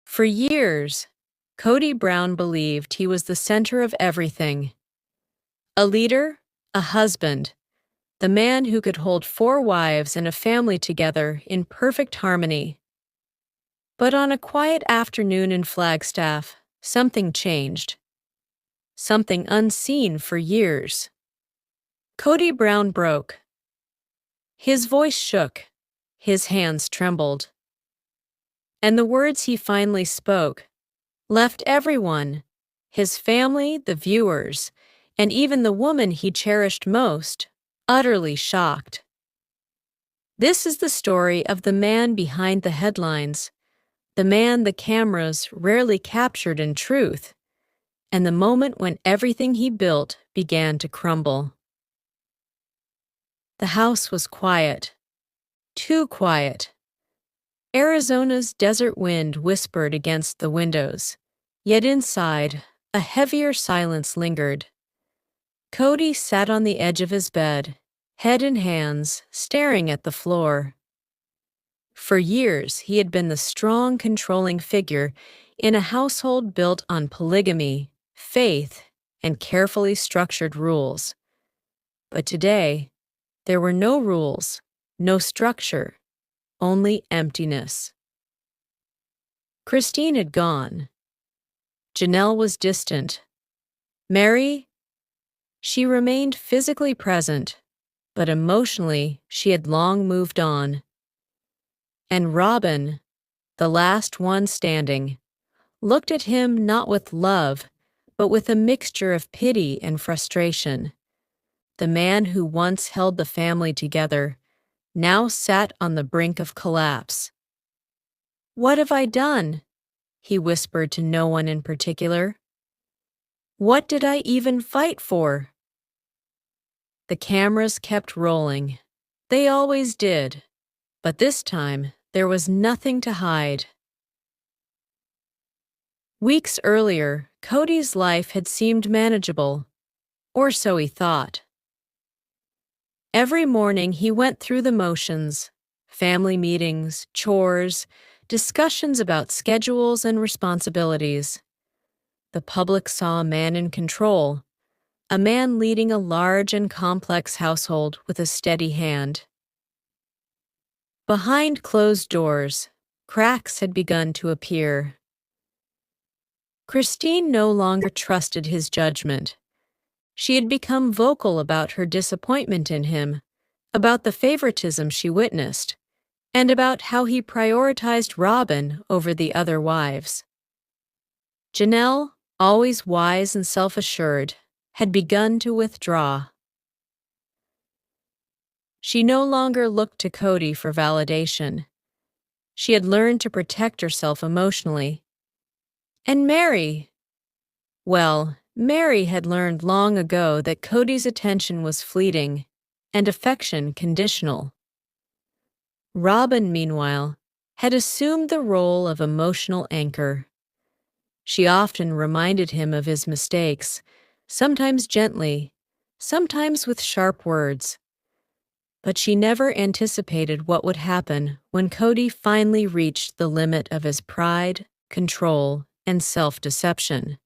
For years, Kody Brown believed he was the center of everything. A leader, a husband, the man who could hold 4 wives and a family together in perfect harmony. But on a quiet afternoon in Flagstaff, something changed. Something unseen for years. Kody Brown broke. His voice shook, his hands trembled. And the words he finally spoke left everyone, his family, the viewers, and even the woman he cherished most, utterly shocked. This is the story of the man behind the headlines, the man the cameras rarely captured in truth, and the moment when everything he built began to crumble. The house was quiet, too quiet. Arizona's desert wind whispered against the windows, yet inside, a heavier silence lingered. Kody sat on the edge of his bed, head in hands, staring at the floor. For years, he had been the strong, controlling figure in a household built on polygamy, faith, and carefully structured rules. But today, there were no rules, no structure, only emptiness. Christine had gone. Janelle was distant. Meri? She remained physically present, but emotionally she had long moved on. And Robyn, the last one standing, looked at him not with love, but with a mixture of pity and frustration. The man who once held the family together now sat on the brink of collapse. "What have I done?" he whispered to no one in particular. "What did I even fight for?" The cameras kept rolling. They always did. But this time, there was nothing to hide. Weeks earlier, Kody's life had seemed manageable, or so he thought. Every morning he went through the motions, family meetings, chores, discussions about schedules and responsibilities. The public saw a man in control, a man leading a large and complex household with a steady hand. Behind closed doors, cracks had begun to appear. Christine no longer trusted his judgment. She had become vocal about her disappointment in him, about the favoritism she witnessed, and about how he prioritized Robyn over the other wives. Janelle, always wise and self-assured, had begun to withdraw. She no longer looked to Kody for validation. She had learned to protect herself emotionally. And Meri? Well, Meri had learned long ago that Kody's attention was fleeting and affection conditional. Robyn, meanwhile, had assumed the role of emotional anchor. She often reminded him of his mistakes, sometimes gently, sometimes with sharp words. But she never anticipated what would happen when Kody finally reached the limit of his pride, control, and self-deception.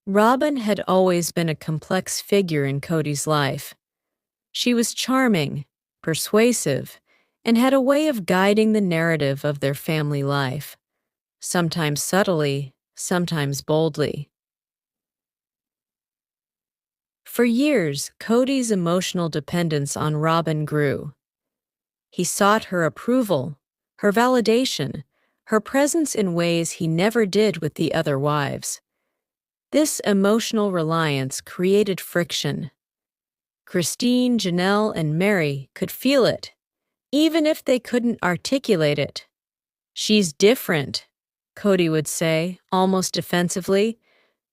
Robyn had always been a complex figure in Kody's life. She was charming, persuasive, and had a way of guiding the narrative of their family life, sometimes subtly, sometimes boldly. For years, Kody's emotional dependence on Robyn grew. He sought her approval, her validation, her presence in ways he never did with the other wives. This emotional reliance created friction. Christine, Janelle, and Meri could feel it, even if they couldn't articulate it. "She's different," Kody would say, almost defensively.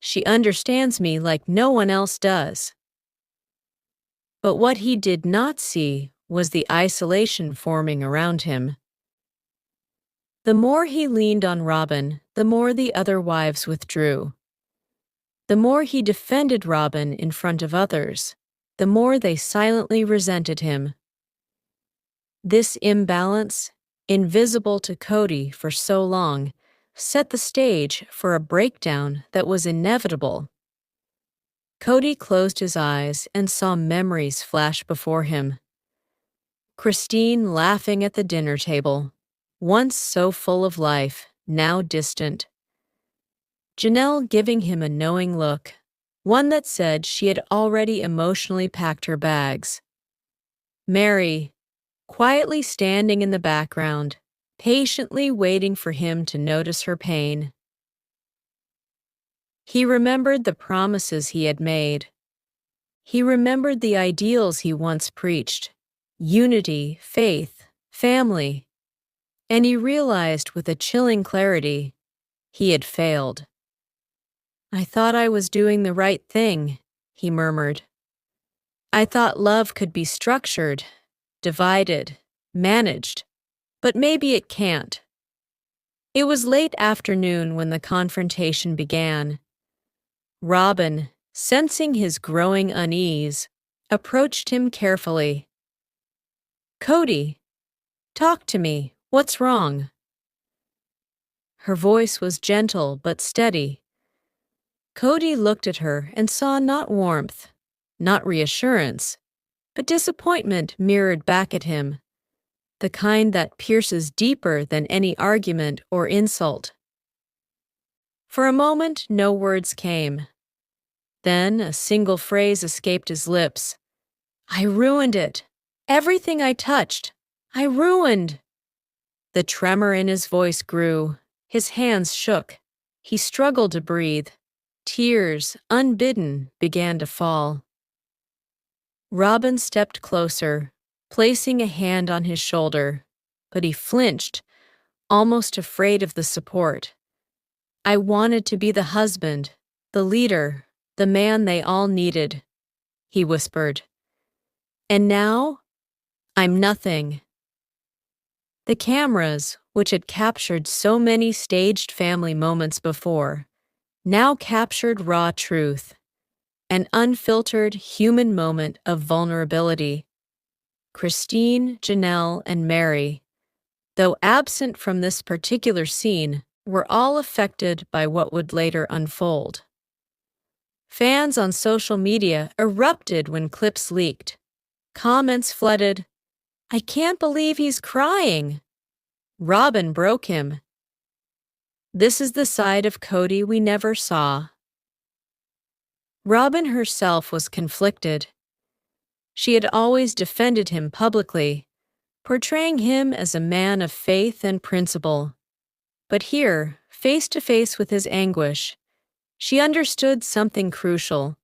"She understands me like no one else does." But what he did not see was the isolation forming around him. The more he leaned on Robyn, the more the other wives withdrew. The more he defended Robyn in front of others, the more they silently resented him. This imbalance, invisible to Kody for so long, set the stage for a breakdown that was inevitable. Kody closed his eyes and saw memories flash before him. Christine laughing at the dinner table, once so full of life, now distant. Janelle giving him a knowing look, one that said she had already emotionally packed her bags. Meri, quietly standing in the background, patiently waiting for him to notice her pain. He remembered the promises he had made. He remembered the ideals he once preached: unity, faith, family. And he realized with a chilling clarity, he had failed. "I thought I was doing the right thing," he murmured. "I thought love could be structured, divided, managed, but maybe it can't." It was late afternoon when the confrontation began. Robyn, sensing his growing unease, approached him carefully. "Kody, talk to me. What's wrong?" Her voice was gentle but steady. Kody looked at her and saw not warmth, not reassurance, but disappointment mirrored back at him, the kind that pierces deeper than any argument or insult. For a moment, no words came. Then a single phrase escaped his lips. "I ruined it. Everything I touched, I ruined." The tremor in his voice grew. His hands shook. He struggled to breathe. Tears, unbidden, began to fall. Robyn stepped closer, placing a hand on his shoulder, but he flinched, almost afraid of the support. "I wanted to be the husband, the leader, the man they all needed," he whispered. "And now, I'm nothing." The cameras, which had captured so many staged family moments before, now captured raw truth, an unfiltered human moment of vulnerability. Christine, Janelle, and Meri, though absent from this particular scene, were all affected by what would later unfold. Fans on social media erupted when clips leaked. Comments flooded. "I can't believe he's crying." Robyn broke him. This is the side of Kody we never saw. Robyn herself was conflicted. She had always defended him publicly, portraying him as a man of faith and principle. But here, face to face with his anguish, she understood something crucial.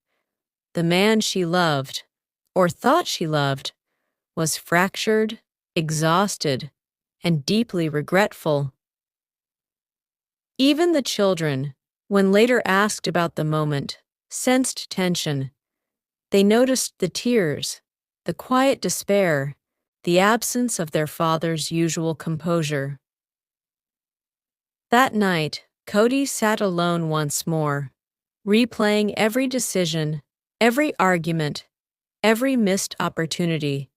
The man she loved, or thought she loved, was fractured, exhausted, and deeply regretful. Even the children, when later asked about the moment, sensed tension. They noticed the tears, the quiet despair, the absence of their father's usual composure. That night, Kody sat alone once more, replaying every decision, every argument, every missed opportunity.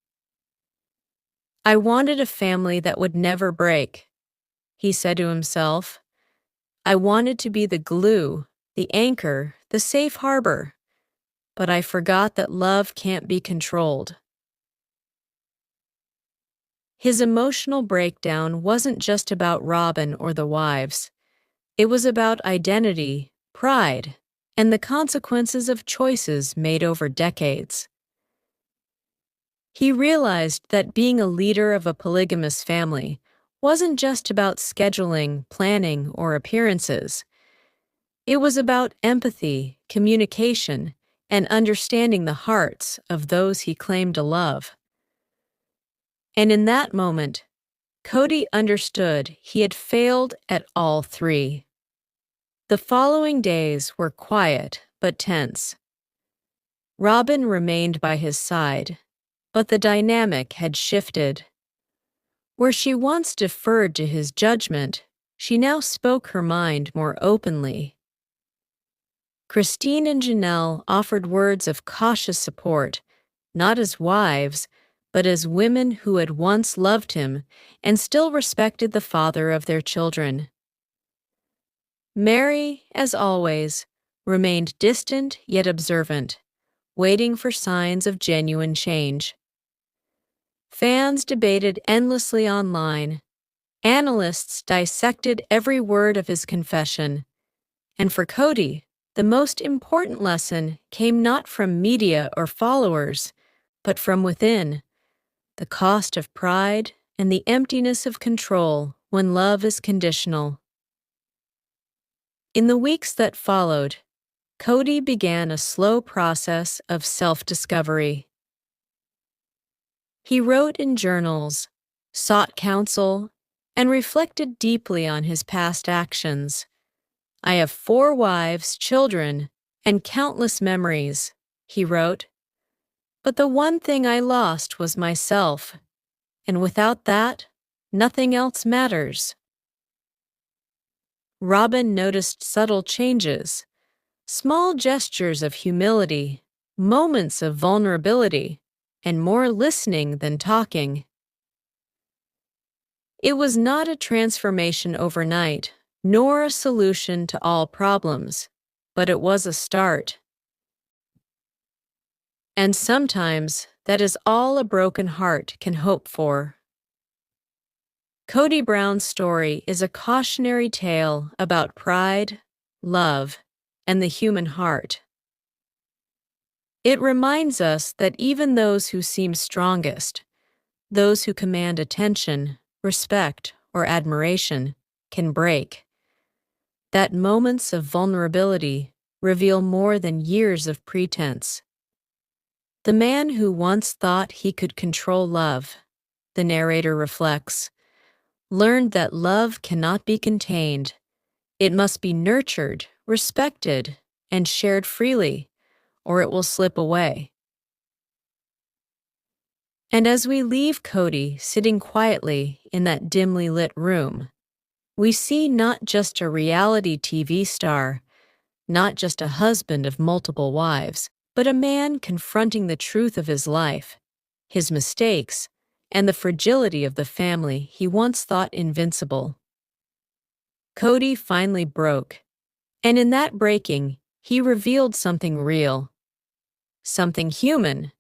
"I wanted a family that would never break," he said to himself. "I wanted to be the glue, the anchor, the safe harbor, but I forgot that love can't be controlled." His emotional breakdown wasn't just about Robyn or the wives. It was about identity, pride, and the consequences of choices made over decades. He realized that being a leader of a polygamous family wasn't just about scheduling, planning, or appearances. It was about empathy, communication, and understanding the hearts of those he claimed to love. And in that moment, Kody understood he had failed at all three. The following days were quiet but tense. Robyn remained by his side, but the dynamic had shifted. Where she once deferred to his judgment, she now spoke her mind more openly. Christine and Janelle offered words of cautious support, not as wives, but as women who had once loved him and still respected the father of their children. Meri, as always, remained distant yet observant, waiting for signs of genuine change. Fans debated endlessly online. Analysts dissected every word of his confession. And for Kody, the most important lesson came not from media or followers, but from within: the cost of pride and the emptiness of control when love is conditional. In the weeks that followed, Kody began a slow process of self-discovery. He wrote in journals, sought counsel, and reflected deeply on his past actions. "I have 4 wives, children, and countless memories," he wrote. "But the one thing I lost was myself, and without that, nothing else matters." Robyn noticed subtle changes, small gestures of humility, moments of vulnerability, and more listening than talking. It was not a transformation overnight, nor a solution to all problems, but it was a start. And sometimes that is all a broken heart can hope for. Kody Brown's story is a cautionary tale about pride, love, and the human heart. It reminds us that even those who seem strongest, those who command attention, respect, or admiration, can break. That moments of vulnerability reveal more than years of pretense. The man who once thought he could control love, the narrator reflects, learned that love cannot be contained. It must be nurtured, respected, and shared freely, or it will slip away. And as we leave Kody sitting quietly in that dimly lit room, we see not just a reality TV star, not just a husband of multiple wives, but a man confronting the truth of his life, his mistakes, and the fragility of the family he once thought invincible. Kody finally broke, and in that breaking, he revealed something real, something human,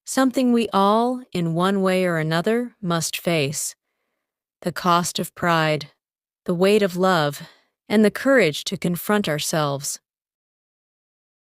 something we all, in one way or another, must face: the cost of pride, the weight of love, and the courage to confront ourselves.